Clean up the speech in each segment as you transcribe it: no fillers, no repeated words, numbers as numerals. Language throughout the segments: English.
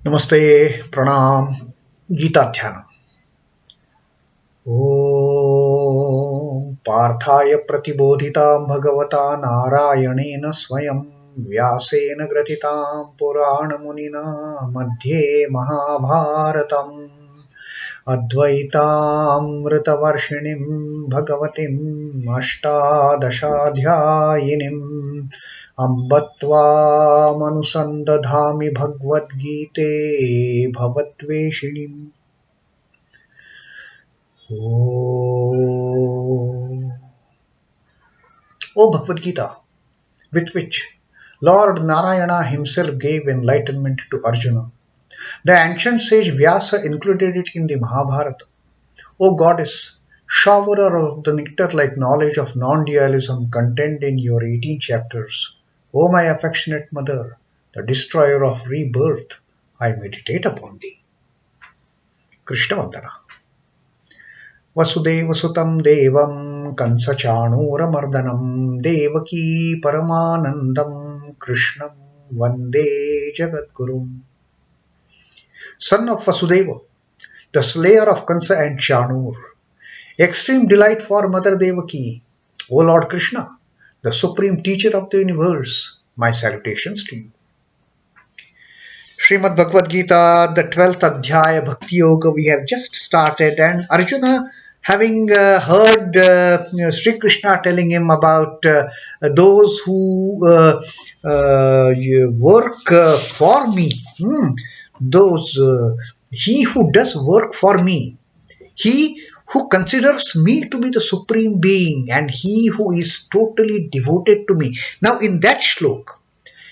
Namaste, Pranam, Gita Dhyana. Om Parthaya Pratibodhitam Bhagavata Narayanena Swayam Vyasena Gratitam Purana Munina Madhye Mahabharatam Advaitam Ritavarshinim Bhagavatim Ashtadashadhyayinim Ambatva Manusandadhami Bhagavad Gite Bhavatveshinim. O Bhagavad Gita, with which Lord Narayana himself gave enlightenment to Arjuna. The ancient sage Vyasa included it in the Mahabharata. O Goddess, showerer of the nectar-like knowledge of non-dualism contained in your 18 chapters, O my affectionate mother, the destroyer of rebirth, I meditate upon thee. Krishna Vandana. Vasudeva Sutam Devam Kansa Chanura Mardanam Devaki Paramanandam Krishnam Vande Jagadgurum. Son of Vasudeva, the slayer of Kansa and Chanur, extreme delight for Mother Devaki, O Lord Krishna, the supreme teacher of the universe, my salutations to you. Srimad Bhagavad Gita, the 12th Adhyaya Bhakti Yoga we have just started, and Arjuna, having heard Sri Krishna telling him about those who work for me, he who does work for me, he who considers me to be the supreme being, and he who is totally devoted to me. Now in that shloka,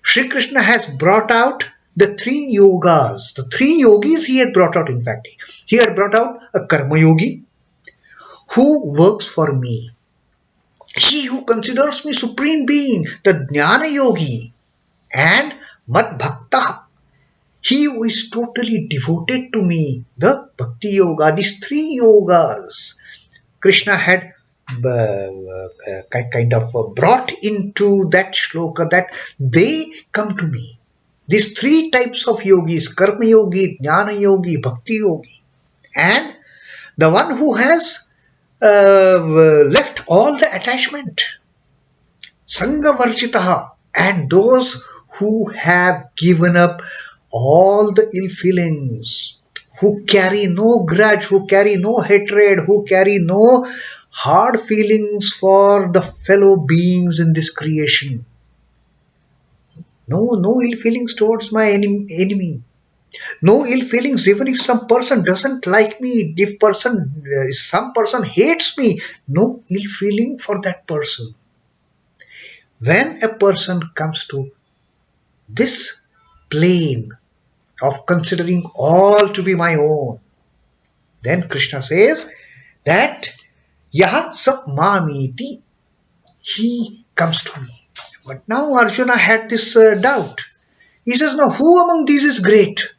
Sri Krishna has brought out the three yogas, the three yogis he had brought out. In fact, he had brought out a karma yogi who works for me, he who considers me supreme being, the jnana yogi, and mad bhakta, he who is totally devoted to me, the bhakti yoga. These three yogas Krishna had kind of brought into that shloka, that they come to me. These three types of yogis, karma yogi, jnana yogi, bhakti yogi, and the one who has left all the attachment, sanga varjitaha, and those who have given up all the ill feelings, who carry no grudge, who carry no hatred, who carry no hard feelings for the fellow beings in this creation. No ill feelings towards my enemy. No ill feelings even if some person doesn't like me, if some person hates me, no ill feeling for that person. When a person comes to this plane of considering all to be my own, then Krishna says that yaha sa mamiti, he comes to me. But now Arjuna had this doubt. He says, now who among these is great?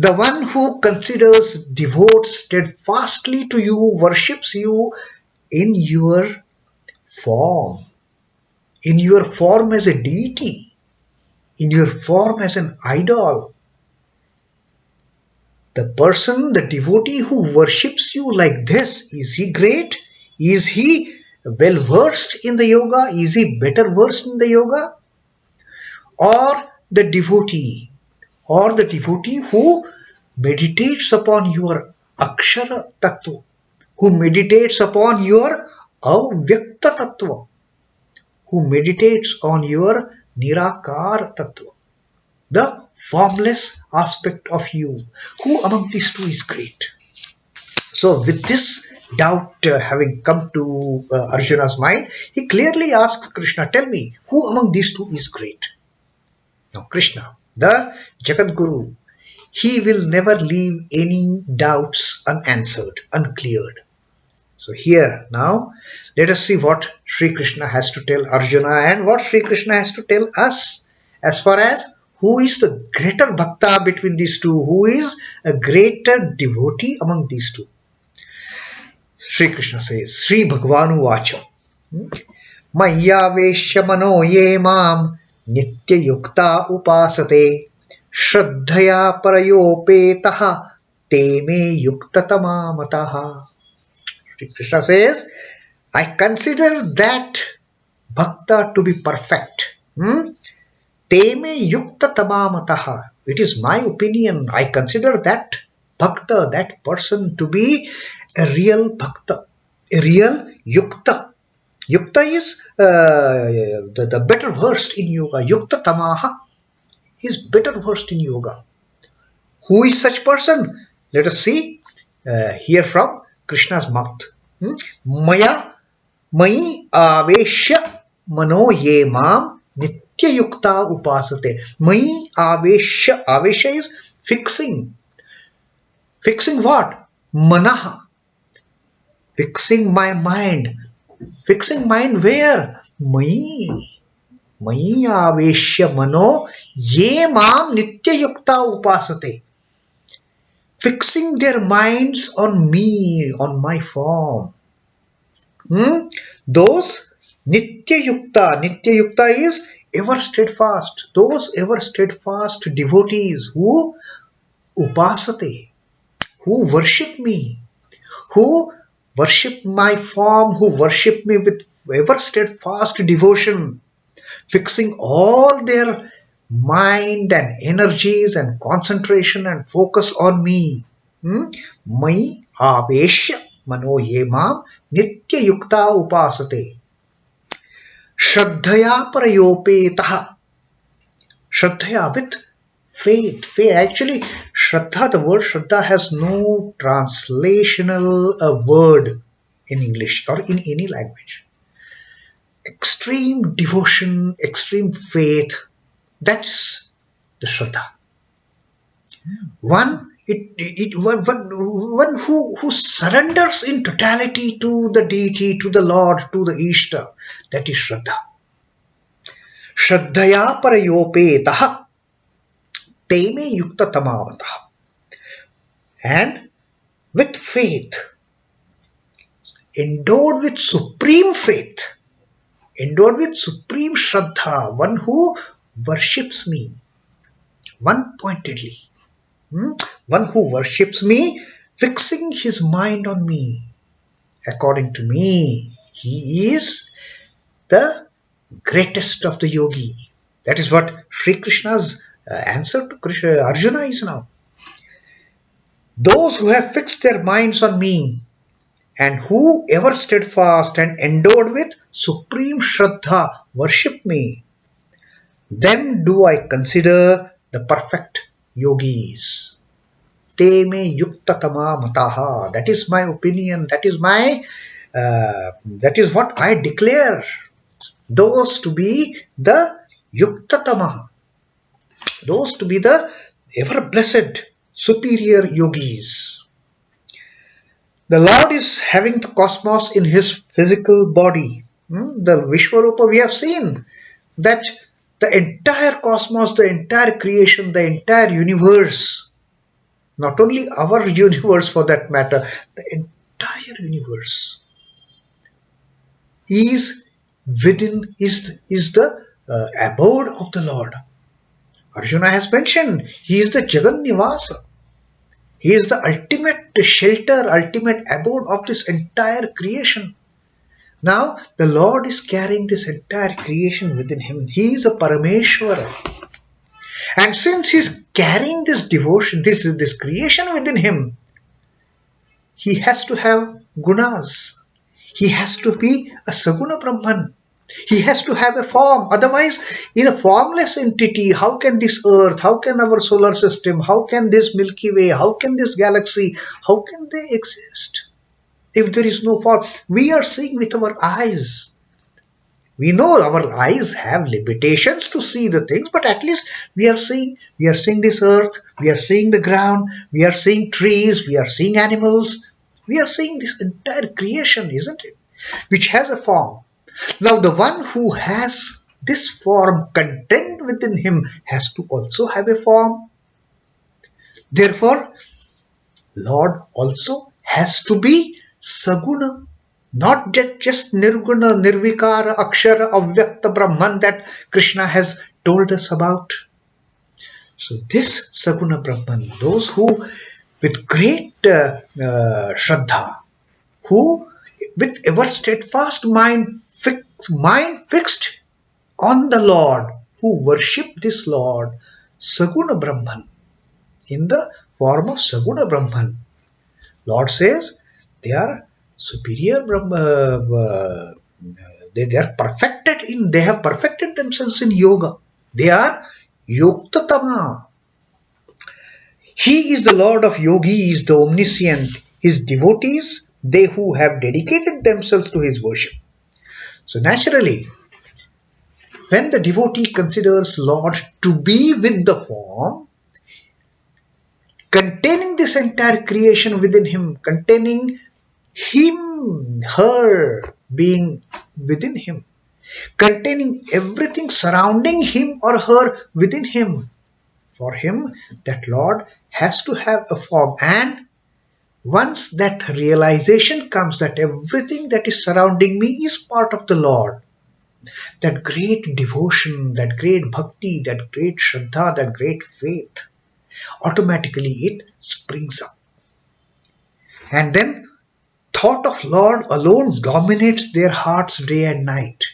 The one who considers, devotes steadfastly to you, worships you in your form as a deity, in your form as an idol. The person, the devotee who worships you like this, is he great? Is he well versed in the yoga? Is he better versed in the yoga? Or the devotee who meditates upon your akshara tattva, who meditates upon your avyakta tattva, who meditates on your nirakara tattva, the formless aspect of you. Who among these two is great? So with this doubt having come to Arjuna's mind, he clearly asks Krishna, tell me, who among these two is great? Now Krishna, the Jagat Guru, he will never leave any doubts unanswered, uncleared. So here now, let us see what Sri Krishna has to tell Arjuna and what Sri Krishna has to tell us as far as who is the greater bhakta between these two, who is a greater devotee among these two. Sri Krishna says, SrīBhagavānuvāca, mayyāveśya mano ye mam nityayuktā upāsate śraddhayā parayopetāḥ te me yuktatamā matāḥ. Krishna says, I consider that bhakta to be perfect. Te me yuktatamā matāḥ. It is my opinion. I consider that bhakta, that person, to be a real bhakta, a real yukta. Yukta is the better versed in yoga. Yuktatamā is better versed in yoga. Who is such person? Let us see, hear from Krishna's mouth. mayyāveśya mano ye mam nityayuktā upāsate. Mayyāveśya. Aveśya is fixing. Fixing what? Manaḥ. Fixing my mind. Fixing mind where? mayyāveśya mano ye mam nityayuktā upāsate. Fixing their minds on me, on my form. Those nityayuktā. Nityayuktā is ever steadfast. Those ever steadfast devotees who upāsate, who worship me, who worship my form, who worship me with ever steadfast devotion, fixing all their mind and energies and concentration and focus on me. mayyāveśya mano ye mam nityayuktā upāsate. Śraddhayā parayopetāḥ. Śraddhayā, with faith. Faith. Actually, Shraddha, the word Shraddha has no translational word in English or in any language. Extreme devotion, extreme faith. That's the Shraddha. One who surrenders in totality to the deity, to the Lord, to the Ishta. That is Shraddha. Śraddhayā parayopetāḥ te me yuktatamā matāḥ. And with faith, endowed with supreme faith, endowed with supreme Shraddha, one who worships me one-pointedly, one who worships me, fixing his mind on me. According to me, he is the greatest of the yogi. That is what Sri Krishna's answer to Arjuna is now. Those who have fixed their minds on me and who ever steadfast and endowed with supreme Shraddha worship me, them do I consider the perfect yogis. Te me yuktatamā matāḥ. That is my opinion. That is what I declare. Those to be the yuktatamā. Those to be the ever blessed superior yogis. The Lord is having the cosmos in his physical body. The Vishwarupa, we have seen that the entire cosmos, the entire creation, the entire universe, not only our universe for that matter, the entire universe is within, is the abode of the Lord. Arjuna has mentioned, he is the Jagannivāsa. He is the ultimate shelter, ultimate abode of this entire creation. Now, the Lord is carrying this entire creation within him. He is a Parameshwara. And since he is carrying this devotion, this creation within him, he has to have gunas. He has to be a Saguna Brahman. He has to have a form. Otherwise, in a formless entity, how can this earth, how can our solar system, how can this Milky Way, how can this galaxy, how can they exist? If there is no form, we are seeing with our eyes. We know our eyes have limitations to see the things, but at least we are seeing this earth, we are seeing the ground, we are seeing trees, we are seeing animals. We are seeing this entire creation, isn't it? Which has a form. Now the one who has this form contained within him has to also have a form. Therefore, Lord also has to be Saguna, not just Nirguna, Nirvikara, Akshara, Avyakta Brahman that Krishna has told us about. So this Saguna Brahman, those who with great Shraddha, who with ever steadfast mind fixed on the Lord, who worship this Lord, Saguna Brahman, in the form of Saguna Brahman. Lord says they are superior Brahma, they are perfected in, they have perfected themselves in yoga. They are yuktatamā. He is the Lord of yogi, he is the omniscient. His devotees, they who have dedicated themselves to his worship. So naturally, when the devotee considers Lord to be with the form, containing this entire creation within him, containing him, her being within him, containing everything surrounding him or her within him, for him, that Lord has to have a form. And once that realization comes that everything that is surrounding me is part of the Lord, that great devotion, that great bhakti, that great shraddha, that great faith, automatically it springs up. And then thought of Lord alone dominates their hearts day and night.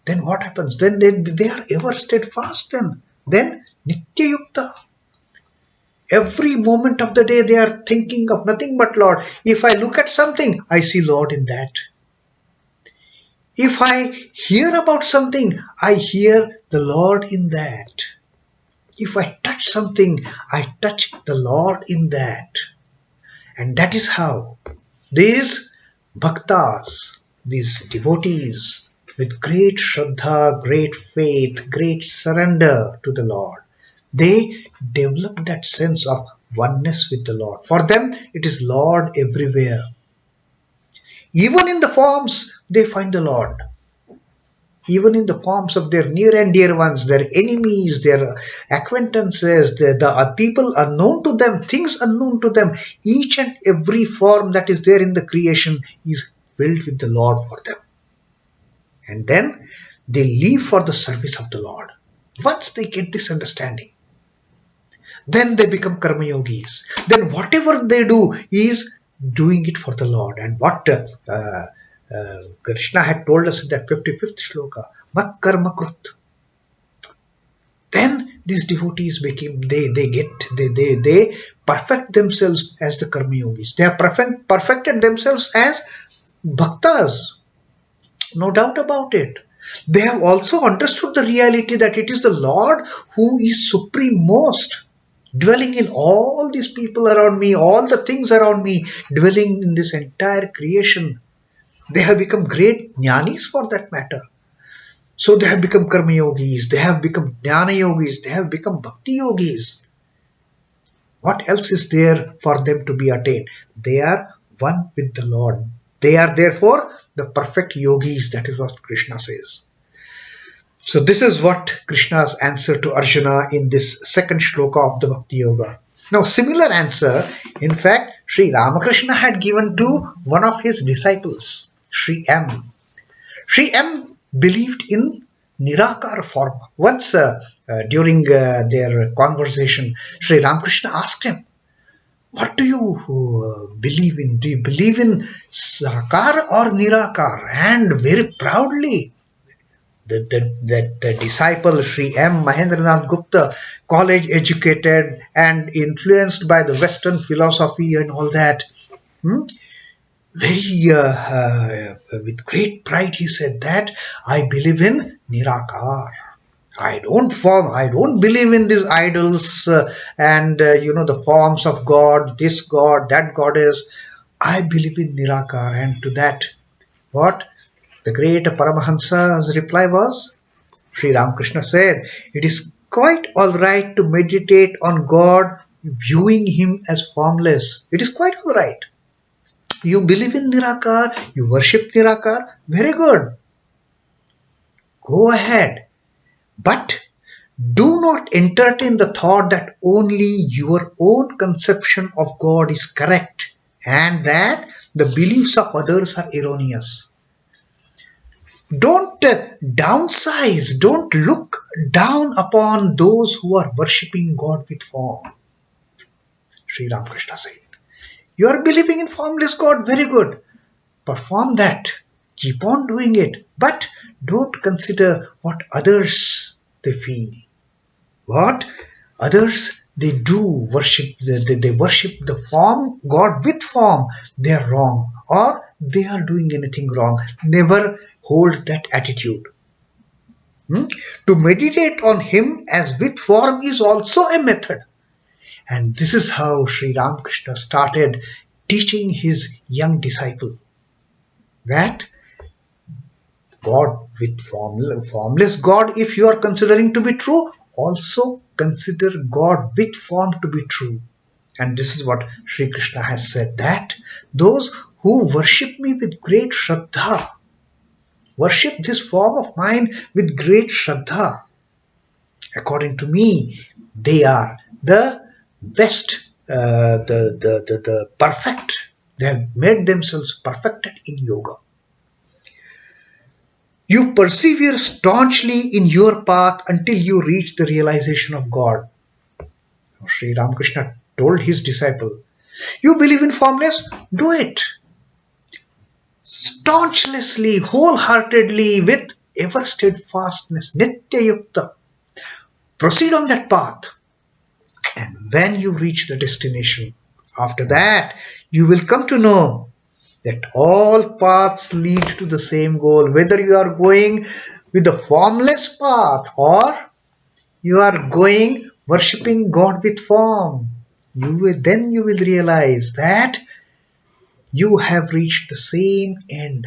Then what happens? Then they are ever steadfast then nityayuktā. Every moment of the day they are thinking of nothing but Lord. If I look at something, I see Lord in that. If I hear about something, I hear the Lord in that. If I touch something, I touch the Lord in that. And that is how these bhaktas, these devotees with great shraddha, great faith, great surrender to the Lord, they develop that sense of oneness with the Lord. For them, it is Lord everywhere. Even in the forms, they find the Lord. Even in the forms of their near and dear ones, their enemies, their acquaintances, the people unknown to them, things unknown to them, each and every form that is there in the creation is filled with the Lord for them. And then they live for the service of the Lord. Once they get this understanding, then they become karma yogis. Then whatever they do is doing it for the Lord. And what Krishna had told us in that 55th Shloka, mat karma krut. Then these devotees became, they perfect themselves as the karma yogis. They have perfected themselves as bhaktas. No doubt about it. They have also understood the reality that it is the Lord who is supremost, dwelling in all these people around me, all the things around me, dwelling in this entire creation. They have become great jnanis for that matter. So they have become karma yogis, they have become jnana yogis, they have become bhakti yogis. What else is there for them to be attained? They are one with the Lord. They are therefore the perfect yogis. That is what Krishna says. So this is what Krishna's answer to Arjuna in this second shloka of the Bhakti Yoga. Now similar answer, in fact, Sri Ramakrishna had given to one of his disciples, Sri M. Sri M believed in Nirakara form. Once during their conversation, Sri Ramakrishna asked him, what do you believe in? Do you believe in Sakar or Nirakar? And very proudly, the disciple Sri M. Mahendranath Gupta, college educated and influenced by the Western philosophy and all that, with great pride he said that I believe in Nirakar. I don't believe in these idols and the forms of God, this God, that goddess. I believe in Nirakar. And to that, what the great Paramahansa's reply was, Sri Ramakrishna said, it is quite all right to meditate on God viewing him as formless. It is quite all right. You believe in Nirakar, you worship Nirakar, very good. Go ahead. But do not entertain the thought that only your own conception of God is correct and that the beliefs of others are erroneous. Don't downsize, don't look down upon those who are worshipping God with form. Sri Ramakrishna said, you are believing in formless God, very good. Perform that. Keep on doing it. But don't consider what others they feel. What others they do worship, they worship the form, God with form. They are wrong, or they are doing anything wrong. Never hold that attitude. To meditate on Him as with form is also a method. And this is how Sri Ramakrishna started teaching his young disciple, that God with formless God, if you are considering to be true, also consider God with form to be true. And this is what Sri Krishna has said, that those who worship me with great Shraddha, worship this form of mine with great Shraddha, according to me, they are the best, the perfect. They have made themselves perfected in yoga. You persevere staunchly in your path until you reach the realization of God. Sri Ramakrishna told his disciple, you believe in formless? Do it. Staunchly, wholeheartedly, with ever steadfastness, nityayuktā. Proceed on that path. And when you reach the destination, after that, you will come to know that all paths lead to the same goal. Whether you are going with the formless path or you are going worshipping God with form, then you will realize that you have reached the same end.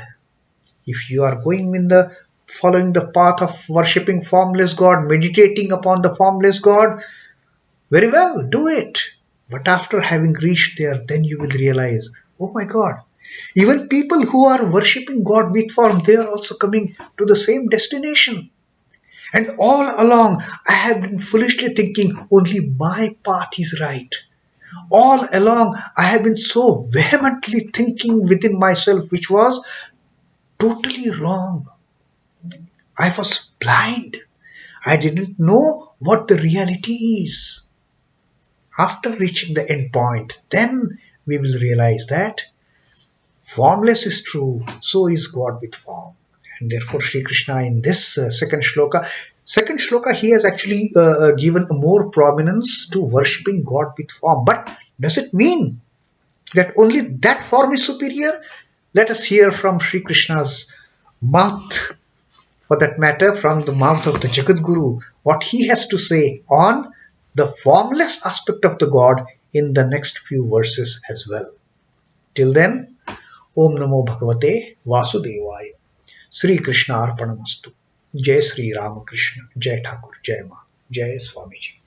If you are going in the following the path of worshipping formless God, meditating upon the formless God, very well, do it. But after having reached there, then you will realize, oh my God, even people who are worshipping God with form, they are also coming to the same destination. And all along, I have been foolishly thinking only my path is right. All along, I have been so vehemently thinking within myself, which was totally wrong. I was blind. I didn't know what the reality is. After reaching the end point, then we will realize that formless is true, so is God with form. And therefore Sri Krishna in this second shloka, he has actually given more prominence to worshipping God with form. But does it mean that only that form is superior? Let us hear from Sri Krishna's mouth, for that matter from the mouth of the Jagat Guru, what he has to say on the formless aspect of the God in the next few verses as well. Till then, Om Namo Bhagavate Vasudevaya. Sri Krishna Arpanamastu. Jai Sri Ramakrishna. Jai Thakur. Jai Ma. Jai Swamiji.